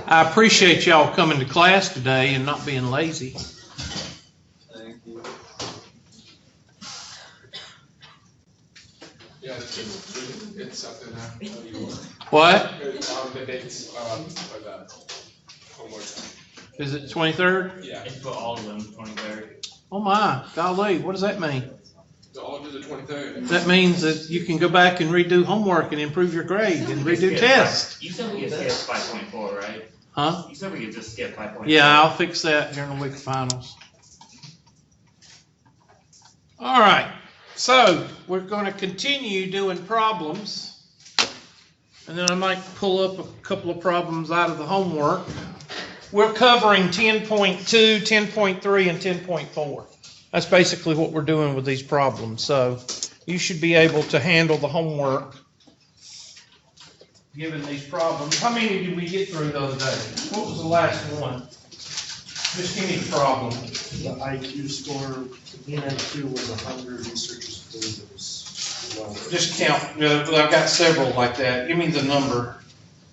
I appreciate y'all coming to class today and not being lazy. Thank you. Yeah, it's up in there. What? The dates for the homework. Is it 23rd? Yeah. It's for all of them, 23rd. Oh my, golly, what does that mean? So all do the 23rd. That means that you can go back and redo homework and improve your grade and redo tests. You said we could skip 5.4, right? Huh? You said we could just skip 5.4. Yeah, I'll fix that during the week of finals. All right, so we're going to continue doing problems. And then I might pull up a couple of problems out of the homework. We're covering 10.2, 10.3, and 10.4. That's basically what we're doing with these problems. So you should be able to handle the homework given these problems. How many did we get through the other day? What was the last one? Just give me the problem. The IQ score in N2 was 100. Researchers believe it was 12. Just count. I've got several like that. Give me the number.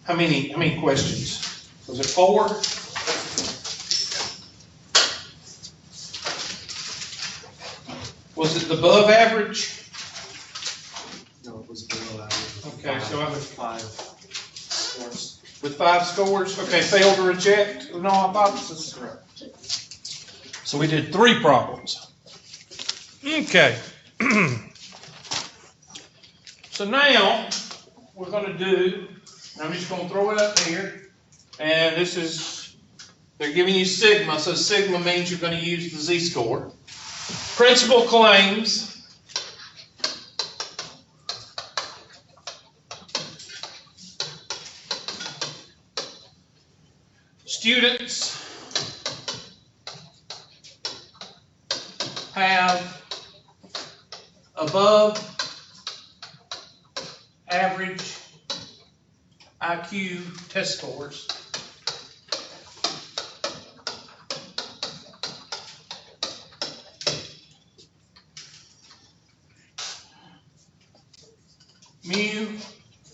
How many questions? Was it 4? Was it above average? No, it was below average. Okay, so I was 5 scores. with 5 scores. Okay, failed to reject null hypothesis. Correct. So we did 3 problems. Okay. So now we're going to do, I'm just going to throw it up here, and this is, they're giving you sigma, so sigma means you're going to use the z-score. Principal claims. Students have above average IQ test scores. Mu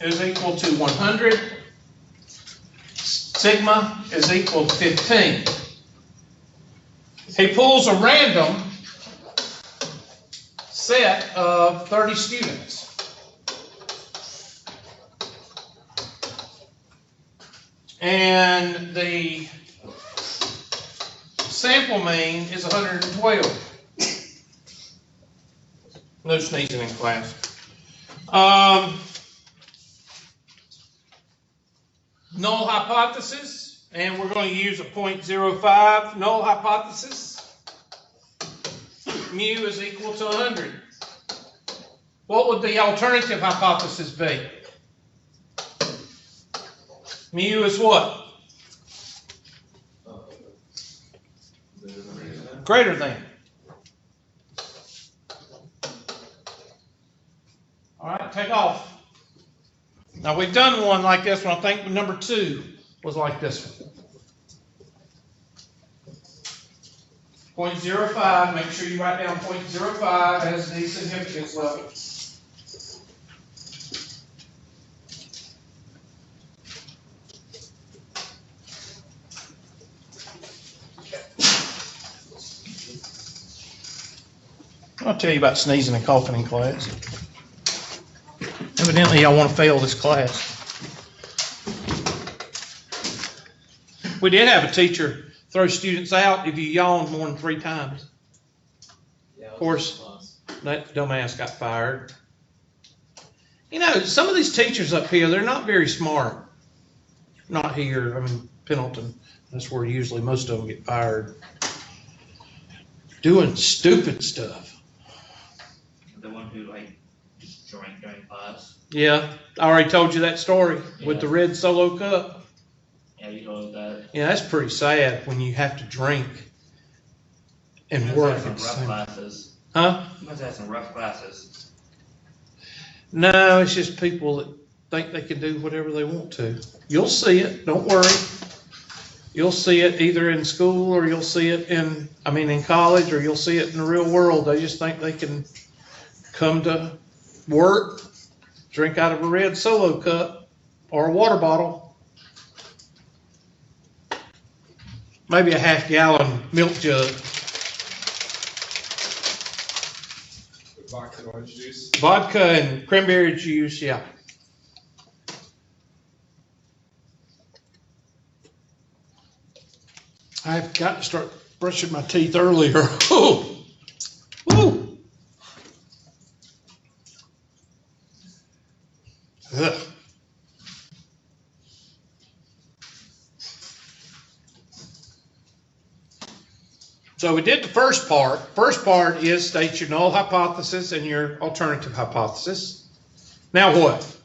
is equal to 100. Sigma is equal to 15. He pulls a random set of 30 students. And the sample mean is 112. No sneezing in class. Null hypothesis, and we're going to use a 0.05 null hypothesis. Mu is equal to 100. What would the alternative hypothesis be? Mu is what? Greater than. All right, take off. Now we've done one like this one. I think number 2 was like this one. 0.05, make sure you write down 0.05 as the significance level. I'll tell you about sneezing and coughing in class. Evidently, y'all want to fail this class. We did have a teacher throw students out if you yawned more than 3 times. Yeah, Of course, that dumbass got fired. You know, some of these teachers up here, they're not very smart. Not here, I mean, Pendleton. That's where usually most of them get fired. Doing stupid stuff. The one who just drank during class. Yeah, I already told you that story with the red Solo cup. Yeah, you told that. Yeah, that's pretty sad when you have to drink and work. Some rough classes. Huh? You must have some rough classes. No, it's just people that think they can do whatever they want to. You'll see it, don't worry. You'll see it either in school or you'll see it in college, or you'll see it in the real world. They just think they can come to work, drink out of a red Solo cup or a water bottle. maybe a half-gallon milk jug. Vodka and orange juice. Vodka and cranberry juice, yeah. I've got to start brushing my teeth earlier. Ooh. Woo. Ugh. So we did the first part. First part is state your null hypothesis and your alternative hypothesis. Now what?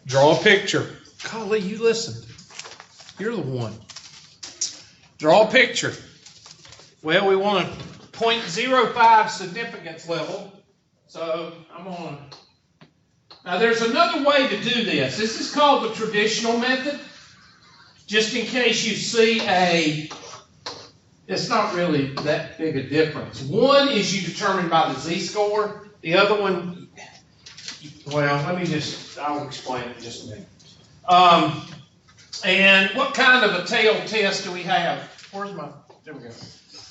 Draw a picture. Golly, you listened. You're the one. Draw a picture. Well, we want a 0.05 significance level. So I'm on. Now there's another way to do this. This is called the traditional method. Just in case you see it's not really that big a difference. One is you determine by the z-score. The other one, well, I'll explain it in just a minute. And what kind of a tail test do we have? There we go.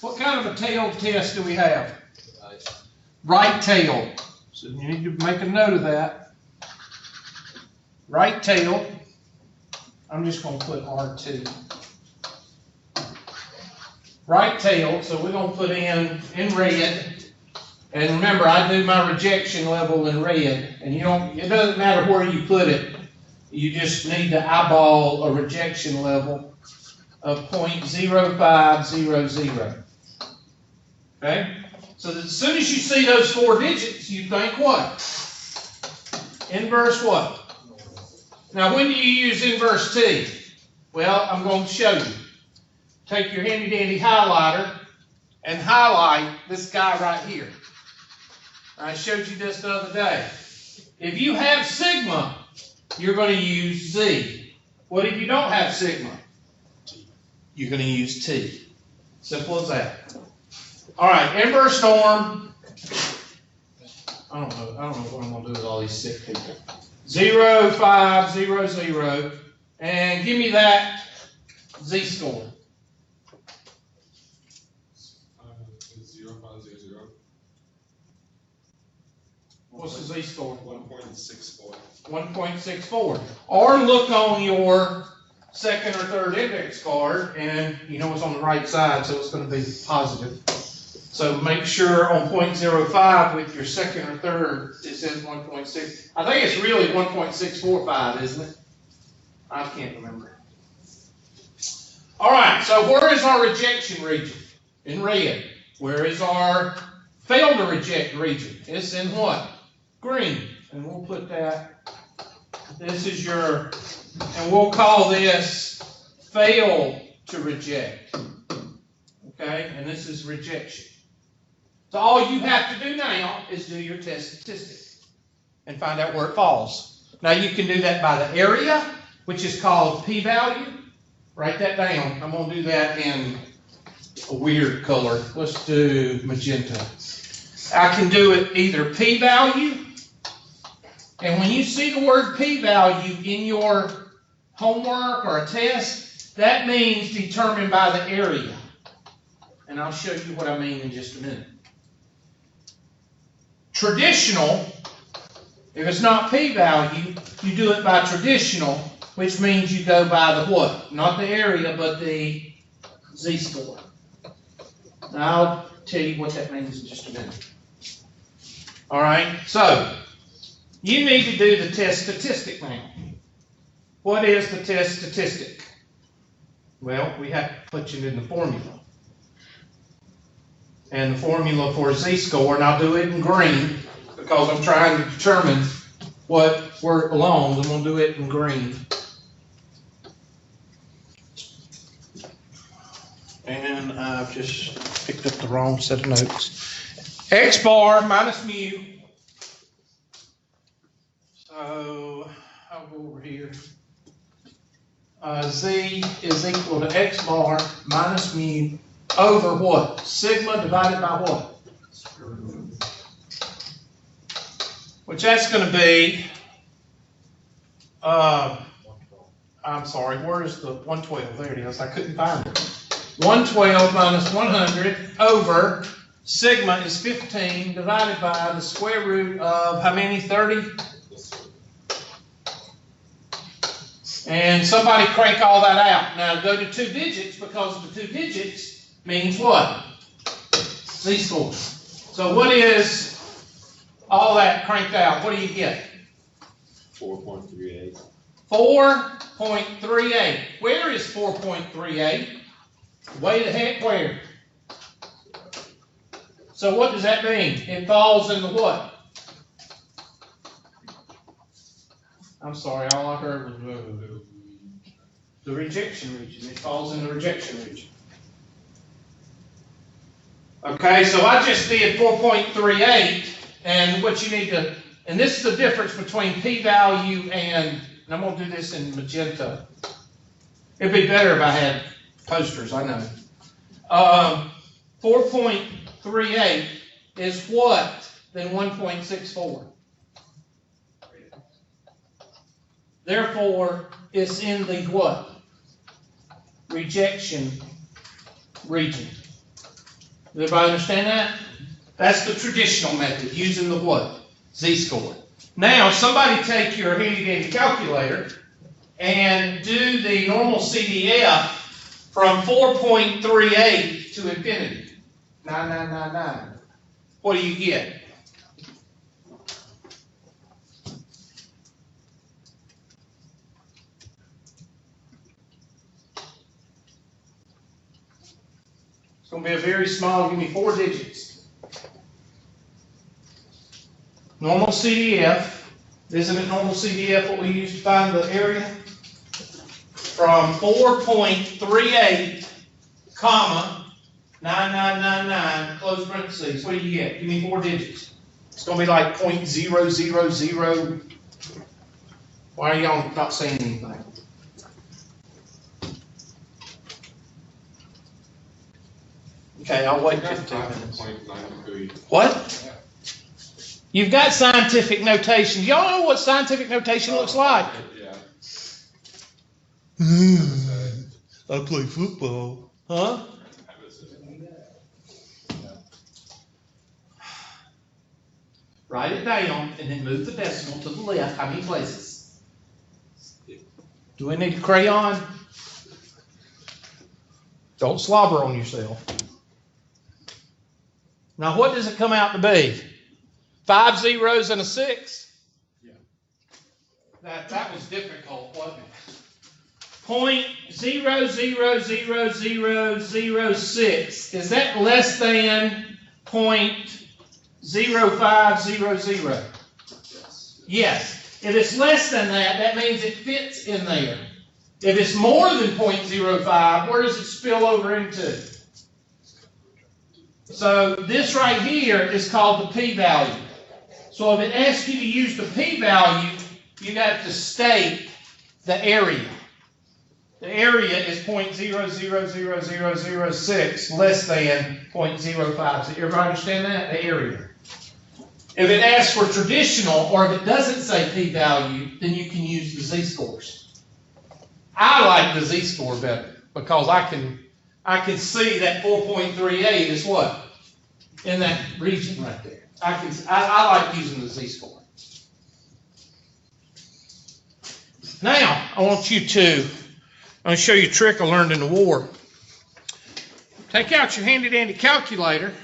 What kind of a tail test do we have? Right tail. So you need to make a note of that. Right tail. I'm just going to put R2. Right tail, so we're going to put in red. And remember, I do my rejection level in red. And it doesn't matter where you put it. You just need to eyeball a rejection level of 0.0500. Okay? So as soon as you see those 4 digits, you think what? Inverse what? Now, when do you use inverse T? Well, I'm going to show you. Take your handy dandy highlighter and highlight this guy right here. I showed you this the other day. If you have sigma, you're going to use Z. What if you don't have sigma? You're going to use T. Simple as that. All right, inverse norm. I don't know what I'm going to do with all these sick people. 0, 5, 0, 0. And give me that z-score. 0.500. What's the z-score? 1.64. 1.64. Or look on your second or third index card, and you know it's on the right side, so it's going to be positive. So make sure on 0.05 with your second or third, it says 1.6. I think it's really 1.645, isn't it? I can't remember. All right, so where is our rejection region? In red. Where is our fail to reject region? It's in what? Green. And we'll put that, this is your, and we'll call this fail to reject. Okay, and this is rejection. So all you have to do now is do your test statistic and find out where it falls. Now you can do that by the area, which is called p-value. Write that down. I'm going to do that in a weird color. Let's do magenta. I can do it either p-value, and when you see the word p-value in your homework or a test, that means determined by the area. And I'll show you what I mean in just a minute. Traditional, if it's not p-value, you do it by traditional, which means you go by the what? Not the area, but the z-score. Now I'll tell you what that means in just a minute. All right, so you need to do the test statistic now. What is the test statistic? Well, we have to put it in the formula. And the formula for z-score, and I'll do it in green because I'm trying to determine where it belongs. I'm going to do it in green. And I've just picked up the wrong set of notes. X bar minus mu. So I'll go over here. Z is equal to X bar minus mu over what? Sigma divided by what? Which that's going to be, I'm sorry, where is the 112? There it is. I couldn't find it. 112 minus 100 over sigma is 15 divided by the square root of how many? 30? And somebody crank all that out. Now go to 2 digits because the 2 digits means what? Z-score. So what is all that cranked out? What do you get? 4.38. 4.38. Where is 4.38? Way the heck where? So what does that mean? It falls in the what? I'm sorry, all I heard was the rejection region. It falls in the rejection region. Okay, so I just did 4.38, and what you need to, and this is the difference between p-value and I'm going to do this in magenta. It'd be better if I had posters, I know. 4.38 is what than 1.64? Therefore, it's in the what? Rejection region. Does everybody understand that? That's the traditional method, using the what? Z-score. Now, somebody take your handy-dandy calculator and do the normal CDF from 4.38 to infinity. 9999. What do you get? It's going to be a very small, give me 4 digits. Normal CDF. Isn't it normal CDF what we use to find the area? From 4.38, comma, 9999, close parentheses. What do you get? Give me 4 digits. It's going to be like 0.000. Why are y'all not saying anything? Okay, I'll wait 15 minutes. 0.93. What? You've got scientific notation. Y'all know what scientific notation looks like? Yeah. I play football. Huh? Write it down and then move the decimal to the left. How many places? Do we need a crayon? Don't slobber on yourself. Now, what does it come out to be? 5 zeros and a 6? Yeah. That was difficult, wasn't it? 0.0000006. Is that less than 0.0500? Yes. Yes. If it's less than that, that means it fits in there. If it's more than 0.05, where does it spill over into? So this right here is called the p-value. So if it asks you to use the p-value, you have to state the area. The area is 0.000006 less than 0.05. Everybody understand that? The area. If it asks for traditional, or if it doesn't say p-value, then you can use the z-scores. I like the z-score better because I can see that 4.38 is what? In that region right there. I like using the z-score. Now, I want you to, I'm going to show you a trick I learned in the war. Take out your handy-dandy calculator.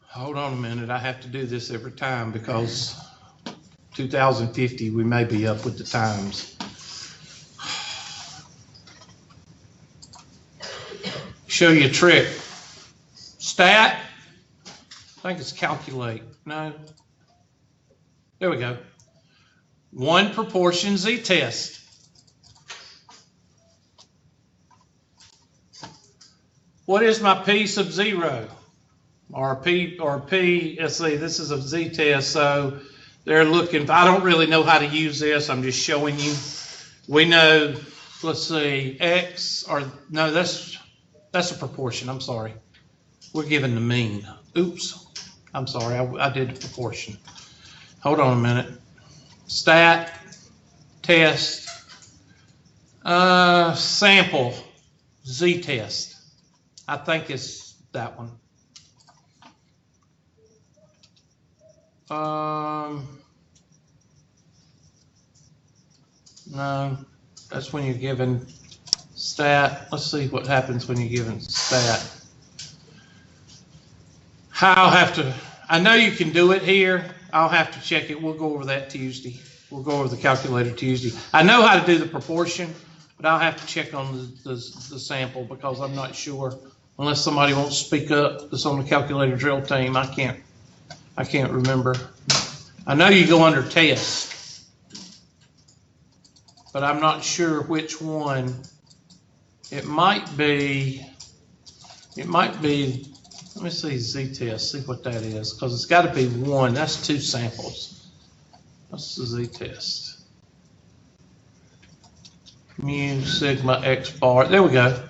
Hold on a minute, I have to do this every time because 2050 we may be up with the times. Show you a trick. Stat. I think it's calculate. No. There we go. 1 proportion z-test. What is my p sub 0? Or p, let's see, this is a z-test, so they're looking, I don't really know how to use this, I'm just showing you. We know, let's see, x, or no, that's a proportion, I'm sorry. We're given the mean. Oops, I'm sorry, I did the proportion. Hold on a minute. stat, test, sample, z-test. I think it's that one. No, that's when you're given stat. Let's see what happens when you're given stat. I'll have to, I know you can do it here. I'll have to check it. We'll go over that Tuesday. We'll go over the calculator Tuesday. I know how to do the proportion, but I'll have to check on the sample because I'm not sure. Unless somebody won't speak up that's on the calculator drill team, I can't remember. I know you go under test, but I'm not sure which one. It might be, let me see z-test, see what that is, because it's got to be one. That's two samples. What's the z-test? Mu, sigma, x bar. There we go.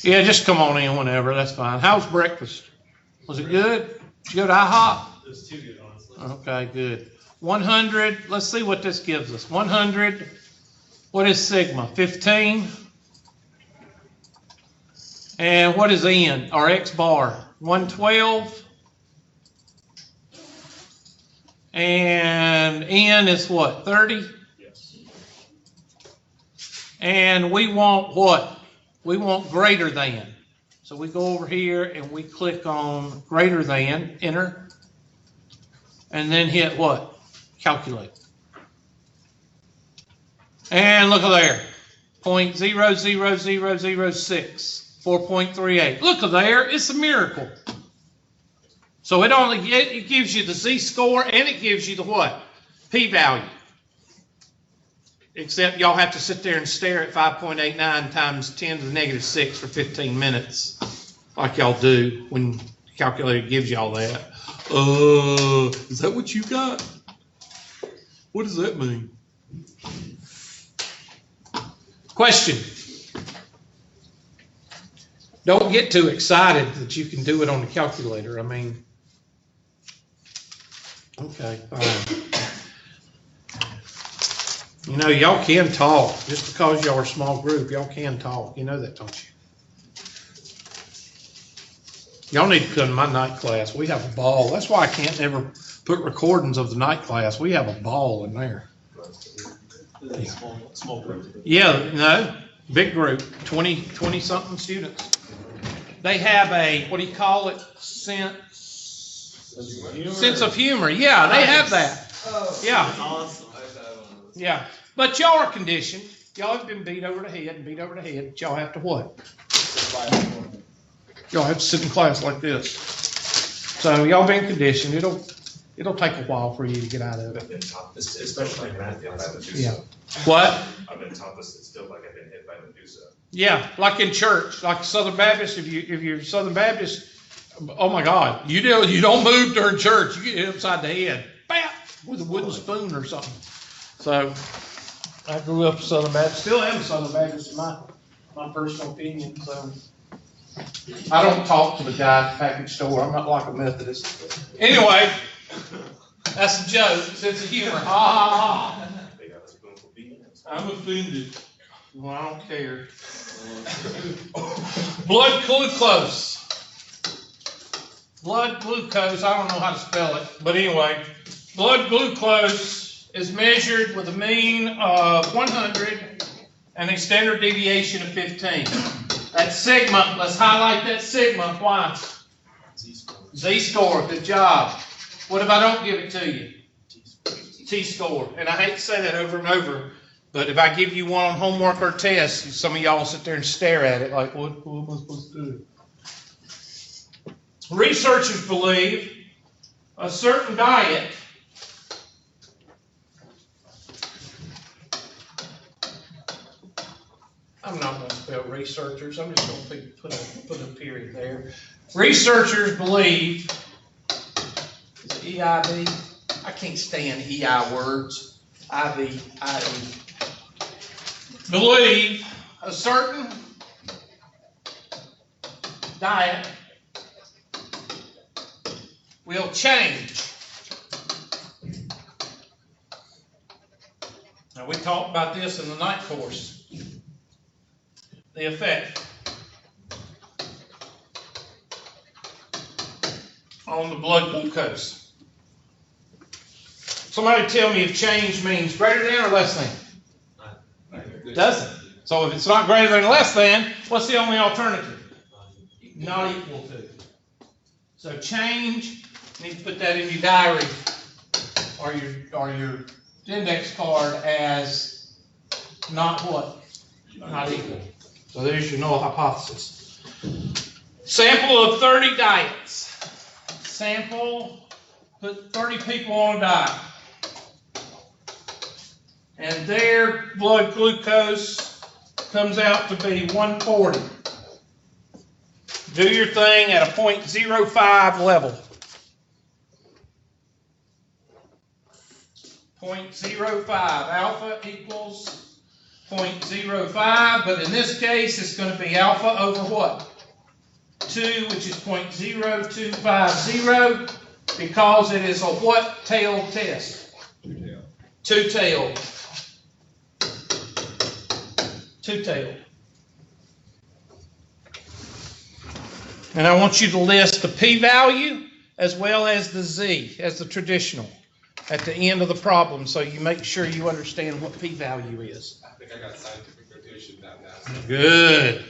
Yeah, just come on in whenever. That's fine. How's breakfast? Was it good? Did you go to IHOP? It was too good, honestly. Okay, good. 100. Let's see what this gives us. 100. What is sigma? 15. And what is n, or x bar? 112. And n is what, 30? Yes. And we want what? We want greater than. So we go over here and we click on greater than, enter, and then hit what? Calculate. And look at there, 0.00006, 4.38. Look at there, it's a miracle. So it gives you the z-score and it gives you the what? P-value. Except y'all have to sit there and stare at 5.89 times 10 to the negative 6 for 15 minutes, like y'all do when the calculator gives y'all that. Is that what you got? What does that mean? Question. Don't get too excited that you can do it on the calculator. I mean, okay, fine. You know, y'all can talk. Just because y'all are a small group, y'all can talk. You know that, don't you? Y'all need to come to my night class. We have a ball. That's why I can't ever put recordings of the night class. We have a ball in there. Yeah. Small group. Yeah, no, big group, 20-something students. They have a, what do you call it? Sense of humor. Yeah, they have that. Yeah. Awesome. Yeah, but y'all are conditioned. Y'all have been beat over the head and beat over the head. But y'all have to what? Y'all have to sit in class like this. So y'all been conditioned. It'll take a while for you to get out of it. Especially in math, Yeah. What? I've been taught this. It's still like I've been hit by Medusa. Yeah, like in church, like Southern Baptist. If you're Southern Baptist, oh my God, you don't move during church. You get hit upside the head, bam, with a wooden spoon or something. So I grew up Southern Baptist, still am Southern Baptist in my personal opinion. So I don't talk to the guy at the package store. I'm not like a Methodist. Anyway, that's a joke. Sense of humor. Ha ha ha. They got a spoonful of beans. I'm offended. Well, I don't care. Blood glucose. Blood glucose. I don't know how to spell it, but anyway, blood glucose is measured with a mean of 100 and a standard deviation of 15. That's sigma. Let's highlight that sigma. Why? Z-score. Good job. What if I don't give it to you? T-score. And I hate to say that over and over, but if I give you one on homework or test, some of y'all sit there and stare at it like, what am I supposed to do? Researchers believe a certain diet I'm not going to spell researchers. I'm just going to put a period there. Researchers believe, is it EIV? I can't stand EI words. IV, IE. Believe a certain diet will change Now, we talked about this in the night course. The effect on the blood glucose. Somebody tell me if change means greater than or less than? Doesn't. So if it's not greater than or less than, what's the only alternative? Not equal to. So change, you need to put that in your diary or your index card as not what? Not equal. So there's your null hypothesis. Sample of 30 diets. Sample, put 30 people on a diet. And their blood glucose comes out to be 140. Do your thing at a 0.05 level. 0.05. Alpha equals 0.05, but in this case, it's going to be alpha over what? 2, which is 0.0250, because it is a what tailed test? Two-tailed. Two-tailed. And I want you to list the p-value as well as the z, as the traditional, at the end of the problem, so you make sure you understand what p-value is. I think I got scientific notation down now. Good.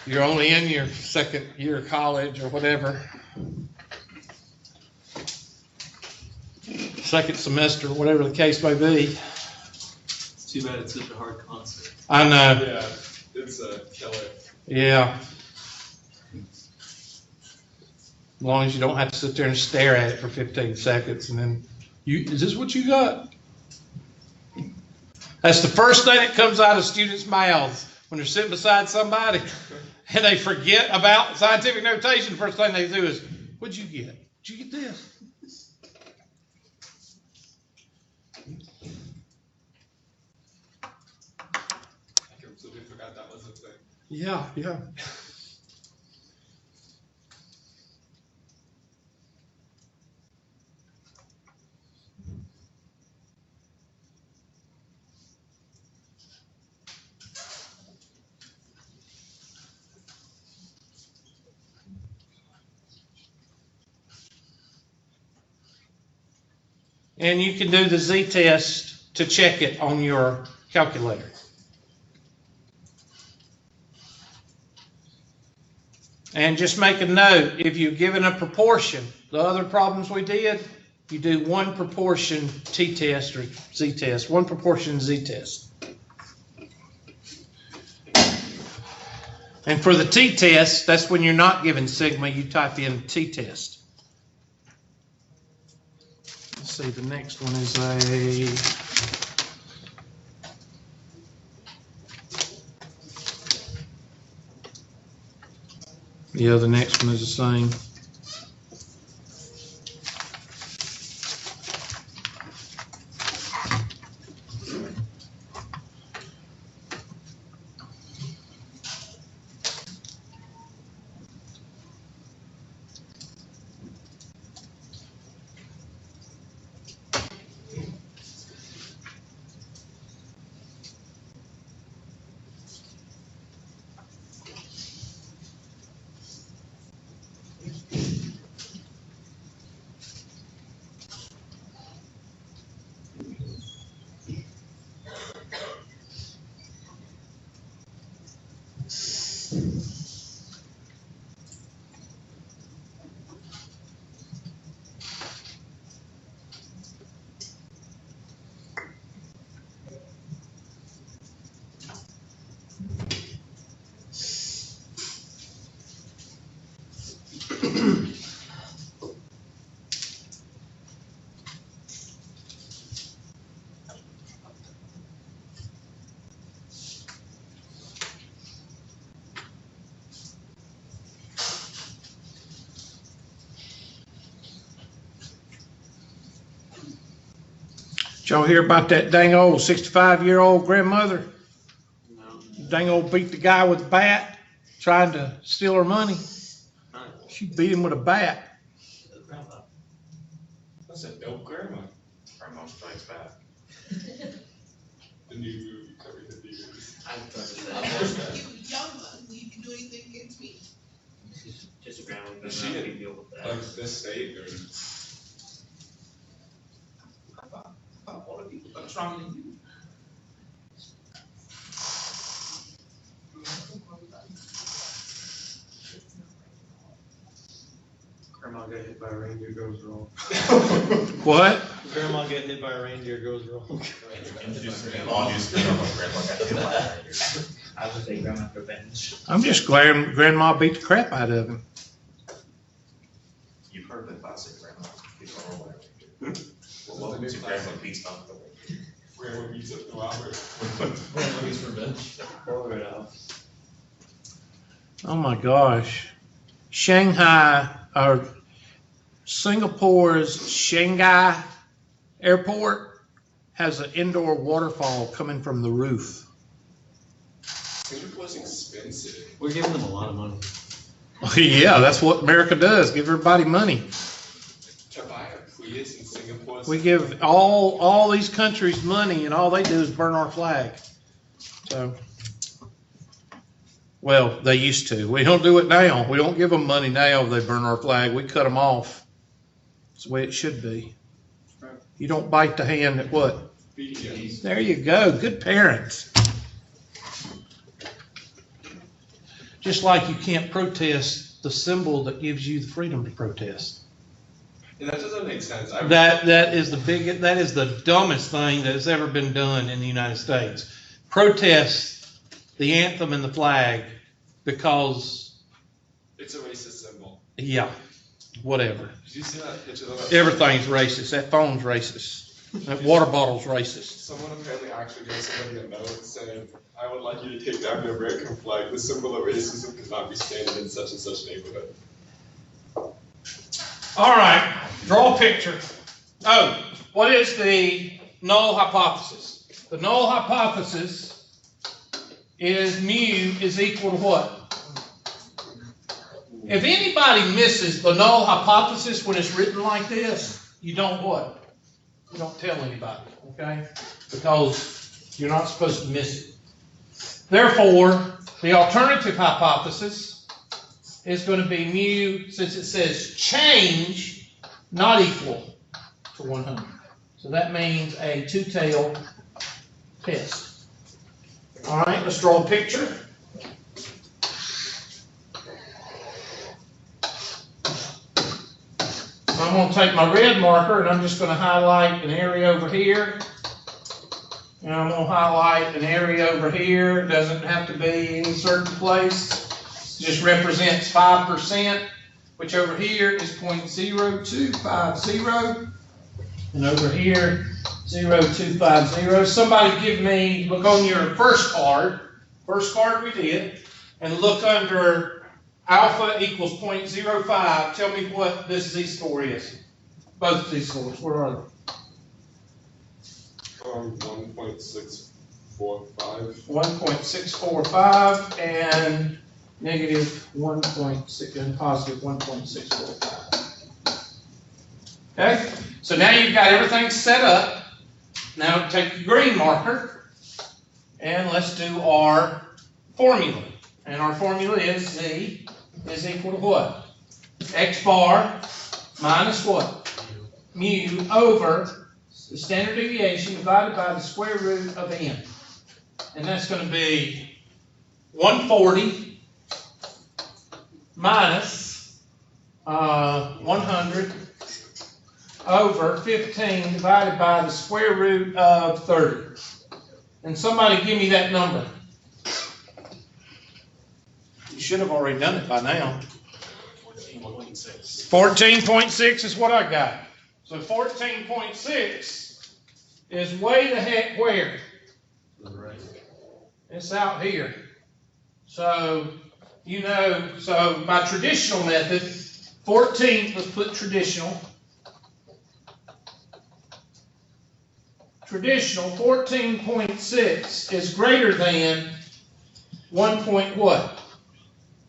You're only in your second year of college or whatever. Second semester, whatever the case may be. It's too bad it's such a hard concept. I know. Yeah, it's a killer. Yeah. As long as you don't have to sit there and stare at it for 15 seconds and then, is this what you got? That's the first thing that comes out of students' mouths when they're sitting beside somebody and they forget about scientific notation. The first thing they do is, what'd you get? Did you get this? I completely forgot that was a thing. Yeah. And you can do the z-test to check it on your calculator. And just make a note, if you're given a proportion, the other problems we did, you do one proportion t-test or z-test, one proportion z-test. And for the t-test, that's when you're not given sigma, you type in t-test. Let's see, the next one is the next one is the same. Did y'all hear about that dang old 65-year-old grandmother? No. Dang old beat the guy with a bat trying to steal her money. She beat him with a bat. That's a dope grandma. Grandma strikes back. The new movie covering the theaters. I'm trying to say. You young ones, you can do anything against me. Just a grandma, but Is she not a in, big deal with that. Like this state or? What are you, what's wrong with you? Grandma got hit by a reindeer goes wrong. What? Grandma get hit by a reindeer goes wrong. All news grandma got hit by a reindeer. I would say grandma revenge. I'm just glad Grandma beat the crap out of him. You've heard the classic grandma beats on a reindeer. Well, welcome to grandma beats on the reindeer. Grandma beats up the robber. Grandma's revenge. Roll it off. Oh my gosh. Shanghai, or Singapore's Shanghai airport has an indoor waterfall coming from the roof. Singapore's expensive. We're giving them a lot of money. Yeah, that's what America does, give everybody money. To buy a Prius in Singapore. We give all these countries money and all they do is burn our flag. So, well, they used to. We don't do it now. We don't give them money now if they burn our flag. We cut them off. It's the way it should be. You don't bite the hand that what? BTS. There you go. Good parents. Just like you can't protest the symbol that gives you the freedom to protest. And that doesn't make sense. That is the dumbest thing that has ever been done in the United States. Protest the anthem and the flag because, It's a racist symbol. yeah, whatever. Did you see that picture of that? Everything's racist. That phone's racist. That water bottle's racist. Someone apparently actually gave somebody a note saying, I would like you to take down the American flag. The symbol of racism cannot be standing in such and such neighborhood. All right, draw a picture. Oh, what is the null hypothesis? The null hypothesis is mu is equal to what? If anybody misses the null hypothesis when it's written like this, you don't what? You don't tell anybody, okay? Because you're not supposed to miss it. Therefore, the alternative hypothesis is going to be mu, since it says change, not equal to 100. So that means a two-tailed test. All right, let's draw a picture. I'm going to take my red marker and I'm just going to highlight an area over here. And I'm going to highlight an area over here. It doesn't have to be any certain place. It just represents 5%, which over here is 0.0250. And over here, 0.250. Somebody give me, look on your first card we did, and look under alpha equals 0.05. Tell me what this z-score is. Both of these scores, where are they? 1.645. 1.645 and negative 1.6 and positive 1.645. Okay, so now you've got everything set up. Now take your green marker and let's do our formula. And our formula is z is equal to what? X bar minus what? Mu over the standard deviation divided by the square root of n. And that's going to be 140 minus 100 over 15 divided by the square root of 30. And somebody give me that number. You should have already done it by now. 14.6. 14.6 is what I got. So 14.6 is way the heck where? Right. It's out here. So, you know, so by traditional method, 14, let's put traditional. Traditional 14.6 is greater than 1 point what?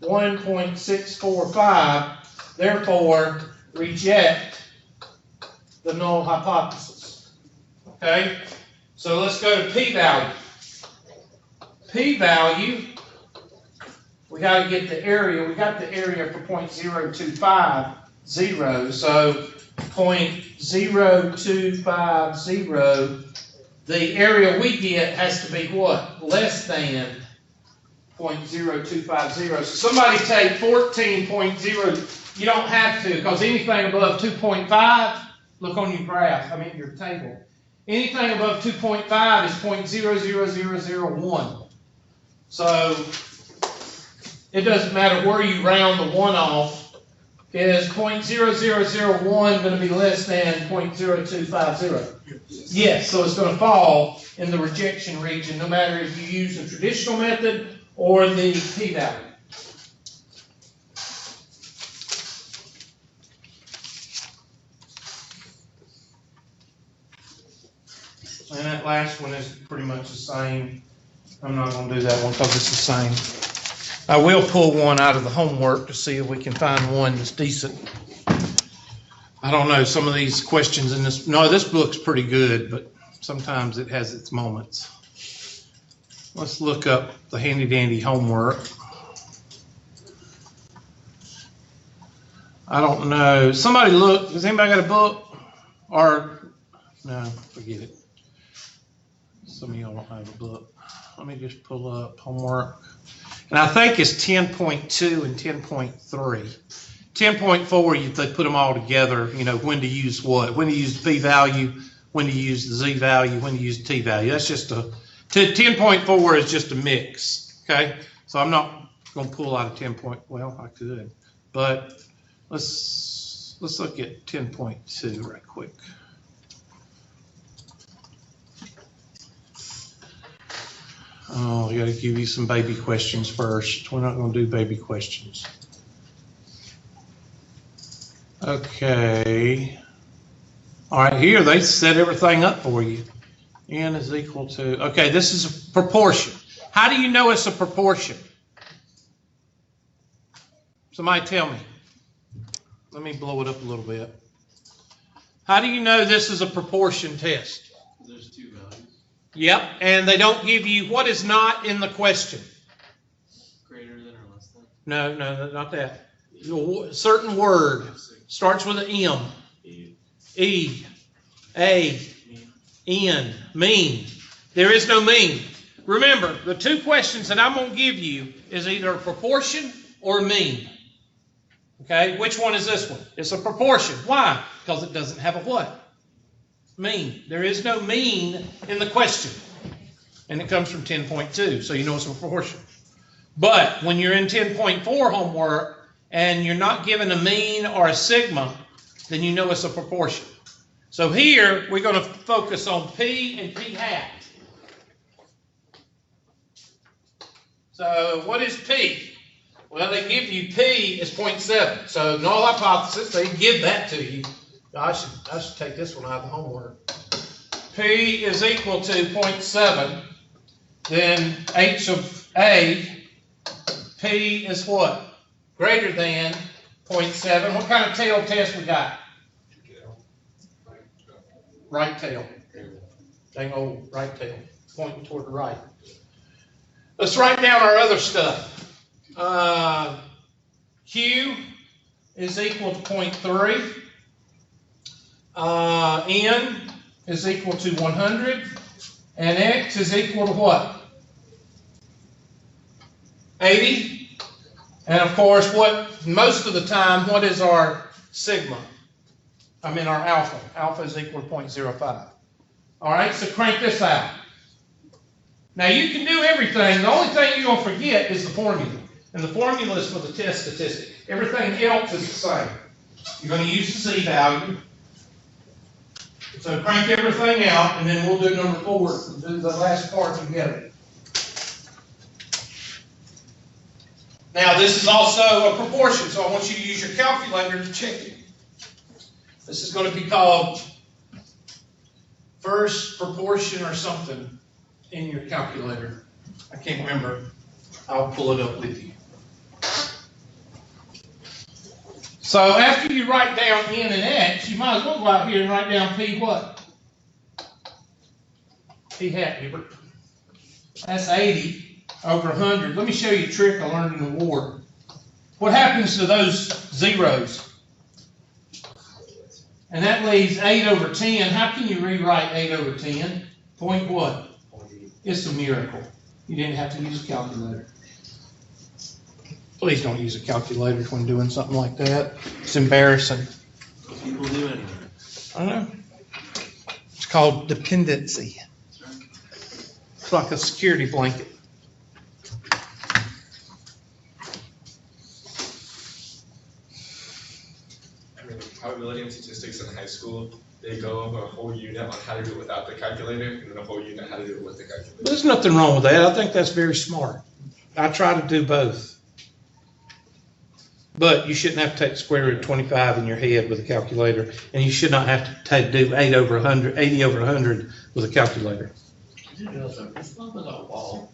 1.645. Therefore, reject the null hypothesis. Okay? So let's go to p-value. P-value, we got to get the area. We got the area for 0.0250. So 0.0250, the area we get has to be what? Less than 0.0250. So somebody take 14.0. You don't have to, because anything above 2.5, look on your graph, your table. Anything above 2.5 is 0.00001. So it doesn't matter where you round the 1 off. Is 0.0001 going to be less than 0.0250? Yes, so it's going to fall in the rejection region, no matter if you use the traditional method or the p-value. And that last one is pretty much the same. I'm not going to do that one because it's the same. I will pull one out of the homework to see if we can find one that's decent. I don't know, some of these questions in this, no, this book's pretty good, but sometimes it has its moments. Let's look up the handy dandy homework. I don't know. Somebody look, has anybody got a book? Or, no, forget it. Some of y'all don't have a book. Let me just pull up homework. And I think it's 10.2 and 10.3. 10.4, they put them all together, when to use what. When to use the p-value, when to use the z-value, when to use the t-value. That's just 10.4 is just a mix, okay? So I'm not going to pull out a 10 point, well, I could. But let's look at 10.2 right quick. Oh, I got to give you some baby questions first. We're not going to do baby questions. Okay. All right, here they set everything up for you. N is equal to, okay, this is a proportion. How do you know it's a proportion? Somebody tell me. Let me blow it up a little bit. How do you know this is a proportion test? There's two values. Yep, and they don't give you what is not in the question. Greater than or less than? No, not that. A certain word starts with an M. E, A, N, mean. There is no mean. Remember, the two questions that I'm going to give you is either a proportion or a mean. Okay, which one is this one? It's a proportion. Why? Because it doesn't have a what? Mean. There is no mean in the question. And it comes from 10.2, so you know it's a proportion. But when you're in 10.4 homework and you're not given a mean or a sigma, then you know it's a proportion. So here we're going to focus on P and P hat. So what is P? Well, they give you P is 0.7. So null hypothesis, they give that to you. I should take this one out of the homework. P is equal to 0.7. Then H of A, P is what? Greater than 0.7. What kind of tail test we got? Right tail. Dang old right tail. Pointing toward the right. Let's write down our other stuff. Q is equal to 0.3. N is equal to 100. And X is equal to what? 80. And of course, most of the time, what is our sigma? Our alpha. Alpha is equal to 0.05. All right, so crank this out. Now you can do everything. The only thing you're going to forget is the formula. And the formula is for the test statistic. Everything else is the same. You're going to use the Z value. So crank everything out, and then we'll do number 4, do the last part together. Now this is also a proportion, so I want you to use your calculator to check it. This is going to be called first proportion or something in your calculator. I can't remember. I'll pull it up with you. So after you write down N and X, you might as well go out here and write down P what? He had me. That's 80 over 100. Let me show you a trick I learned in the war. What happens to those zeros? And that leaves 8 over 10. How can you rewrite 8 over 10? Point what? It's a miracle. You didn't have to use a calculator. Please don't use a calculator when doing something like that. It's embarrassing. People do anyway. I know. It's called dependency. It's like a security blanket. I mean, probability and statistics in high school, they go over a whole unit on how to do it without the calculator, and then a whole unit how to do it with the calculator. There's nothing wrong with that. I think that's very smart. I try to do both. But you shouldn't have to take the square root of 25 in your head with a calculator, and you should not have to do 80 over 100 with a calculator. What's up with our wall?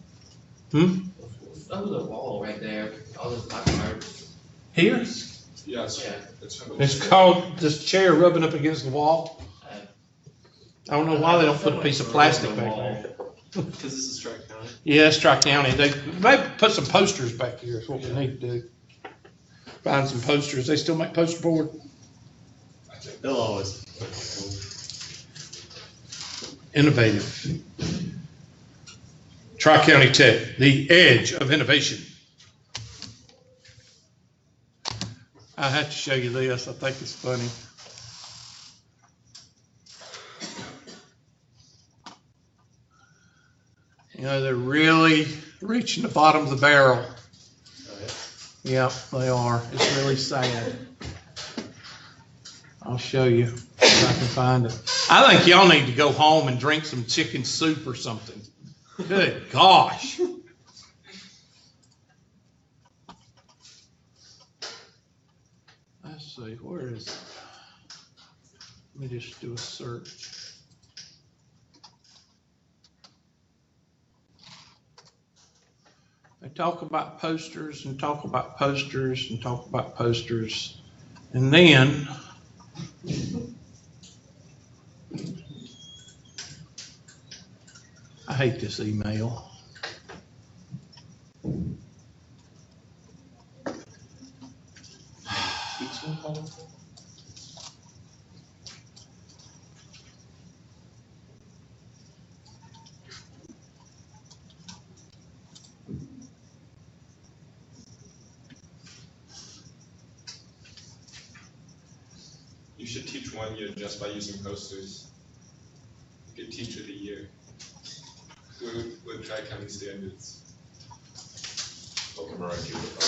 What's up with the wall right there? All those black marks. Here, Yeah, it's, Yeah. it's called this chair rubbing up against the wall. I don't know why they don't put a piece of plastic back there. Because this is Strike County. Yeah, it's Tri-County. They put some posters back here is what we need to do. Find some posters. They still make poster board. They'll always. Innovative. Tri-County Tech, the edge of innovation. I have to show you this. I think it's funny. You know, they're really reaching the bottom of the barrel. Yep, they are. It's really sad. I'll show you if I can find it. I think y'all need to go home and drink some chicken soup or something. Good gosh. Let's see, where is it? Let me just do a search. They talk about posters and talk about posters and talk about posters. And then I hate this email. You should teach 1 year just by using posters. You get teacher of the year with Tri-County standards.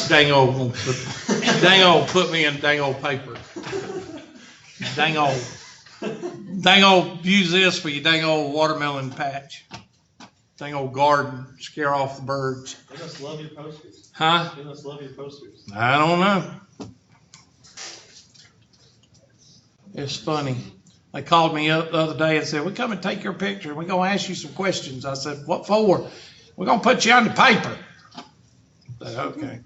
Dang old put me in dang old paper. Dang old use this for your dang old watermelon patch. Dang old garden, scare off the birds. They must love your posters. Huh? They must love your posters. I don't know. It's funny. They called me up the other day and said, "We come and take your picture. We're going to ask you some questions." I said, "What for?" "We're going to put you on the paper." I said, "Okay."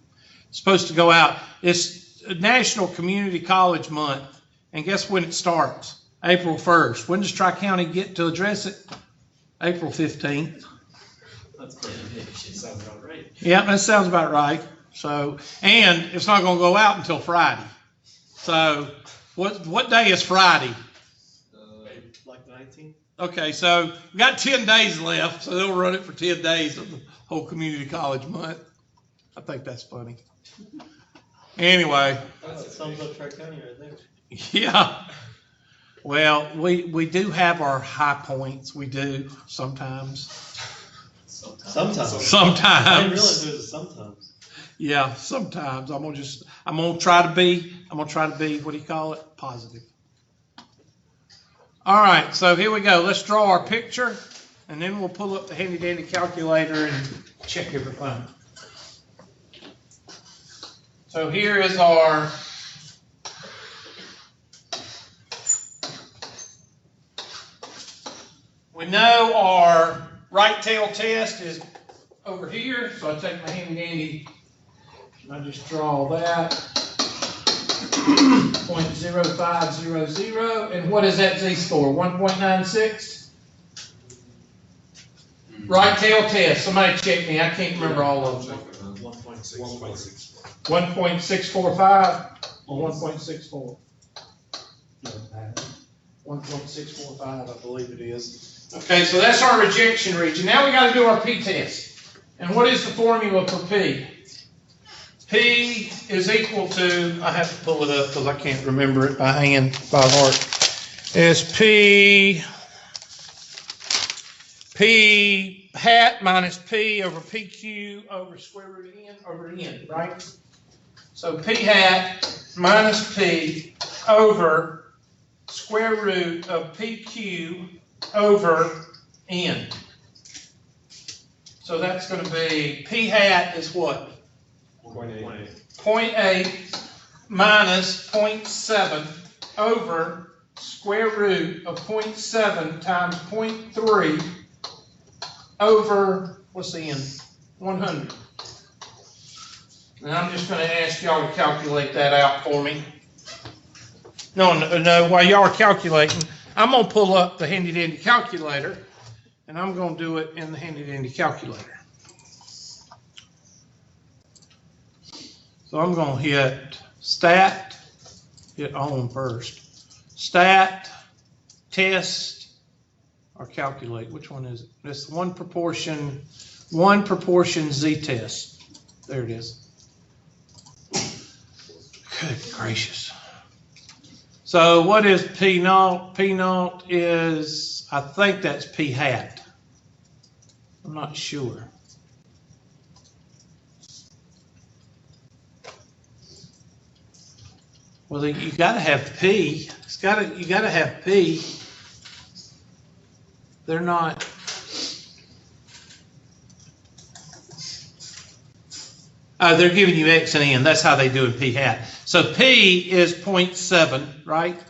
It's supposed to go out. It's National Community College Month. And guess when it starts? April 1st. When does Tri-County get to address it? April 15th. That's pretty good. Shit sounds about right. Yeah, that sounds about right. So, and it's not going to go out until Friday. So, what day is Friday? Like the 19th? Okay, so we got 10 days left, so they'll run it for 10 days of the whole community college month. I think that's funny. Anyway. That sums up Tri-County right there. Yeah. Well, we do have our high points. We do sometimes. Sometimes. I didn't Sometimes. realize there was a sometimes. Yeah, sometimes. I'm gonna try to be, what do you call it? Positive. All right, so here we go. Let's draw our picture, and then we'll pull up the handy dandy calculator and check everything. So here is our we know our right tail test is over here, so I take my handy dandy and I just draw that 0.0500, and what is that z-score? 1.96? Right tail test, somebody check me, I can't remember all of them. 1.6. 1.645 or 1.64? 1.645, I believe it is. Okay, so that's our rejection region. Now we got to do our p-test. And what is the formula for p? P is equal to, I have to pull it up because I can't remember it by hand, by heart. Is P hat minus P over PQ over square root of N over N, right? So P hat minus P over square root of PQ over N. So that's going to be, P hat is what? 0.8. 0.8 minus 0.7 over square root of 0.7 times 0.3 over, what's the N? 100. And I'm just going to ask y'all to calculate that out for me. No, while y'all are calculating, I'm going to pull up the handy-dandy calculator, and I'm going to do it in the handy-dandy calculator. So I'm going to hit stat, hit on first. Stat, test, or calculate. Which one is it? It's one proportion z-test. There it is. Good gracious. So what is P naught? P naught is, I think that's P hat. I'm not sure. Well, you got to have P. You got to have P. They're not. They're giving you X and N. That's how they do in P hat. So P is 0.7, right?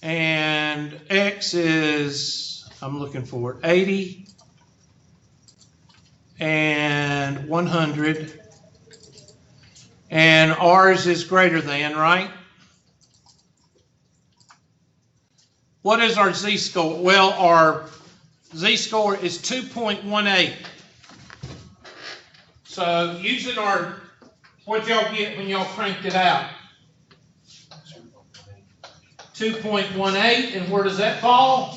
And X is, I'm looking for it, 80 and 100. And ours is greater than, right? What is our z-score? Well, our z-score is 2.18. So using what y'all get when y'all cranked it out. 2.18, and where does that fall?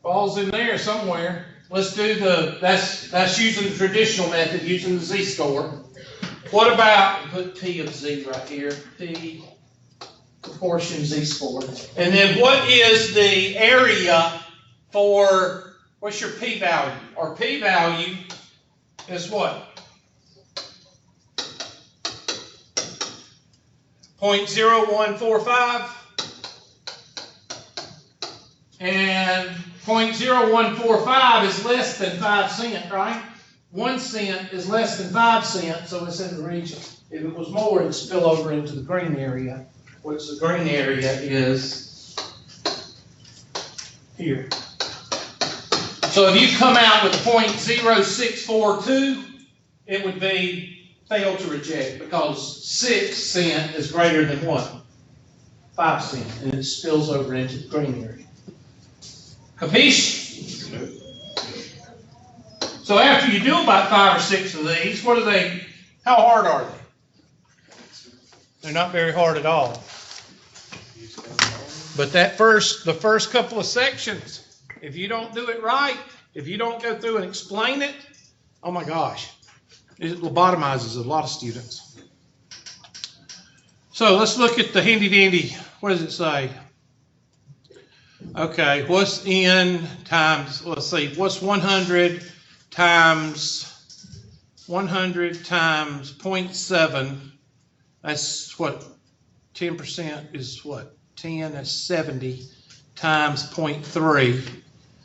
Falls in there somewhere. Let's do that's using the traditional method, using the z-score. What about, put P of Z right here, P proportion z-score. And then what is the area for, what's your p-value? Our p-value is what? 0.0145. And 0.0145 is less than 5 cents, right? 1 cent is less than 5 cents, so it's in the region. If it was more, it'd spill over into the green area, which the green area is here. So if you come out with 0.0642, it would be fail to reject because 6 cents is greater than what? 5 cents, and it spills over into the green area. Capiche? So after you do about 5 or 6 of these, how hard are they? They're not very hard at all. But the first couple of sections, if you don't do it right, if you don't go through and explain it, oh my gosh, it lobotomizes a lot of students. So let's look at the handy dandy, what does it say? Okay, what's N times, let's see, what's 100 times 0.7, that's what, 10% is what, 10, that's 70, times 0.3,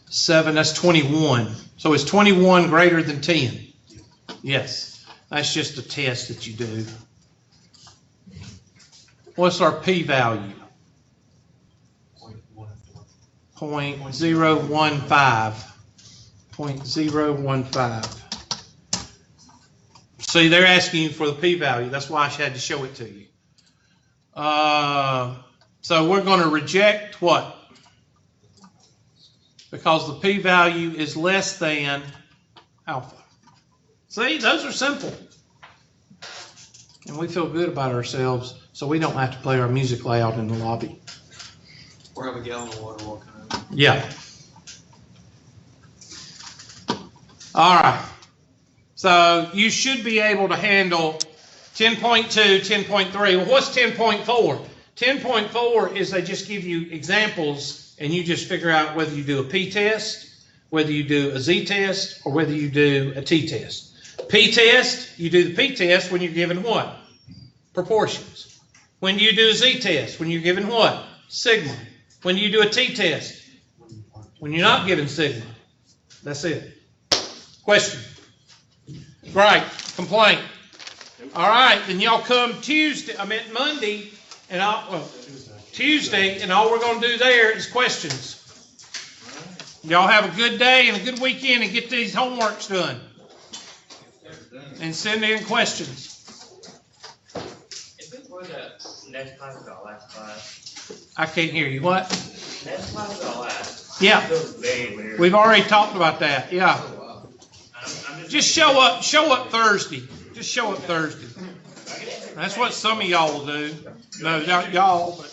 7, that's 21. So is 21 greater than 10? Yes, that's just a test that you do. What's our p-value? 0.015. 0.015. See, they're asking you for the p-value. That's why I had to show it to you. So we're going to reject what? because the p-value is less than alpha. See, those are simple. And we feel good about ourselves, so we don't have to play our music loud in the lobby. Or have a gallon of water walking out. Yeah. All right. So you should be able to handle 10.2, 10.3. Well, what's 10.4? 10.4 is they just give you examples and you just figure out whether you do a p-test, whether you do a z-test, or whether you do a t-test. P-test, you do the p-test when you're given what? Proportions. When do you do a z-test? When you're given what? Sigma. When do you do a t-test? When you're not given sigma. That's it. Question? Right. Complaint? All right. Then y'all come Monday, and Tuesday, and all we're going to do there is questions. Y'all have a good day and a good weekend and get these homeworks done. And send in questions. If it were the next class is our last class. I can't hear you. What? Next class is our last. Yeah. It feels very weird. We've already talked about that. Yeah. Oh, wow. I'm Just show up Thursday. Just show up Thursday. That's what some of y'all will do. No, not y'all, but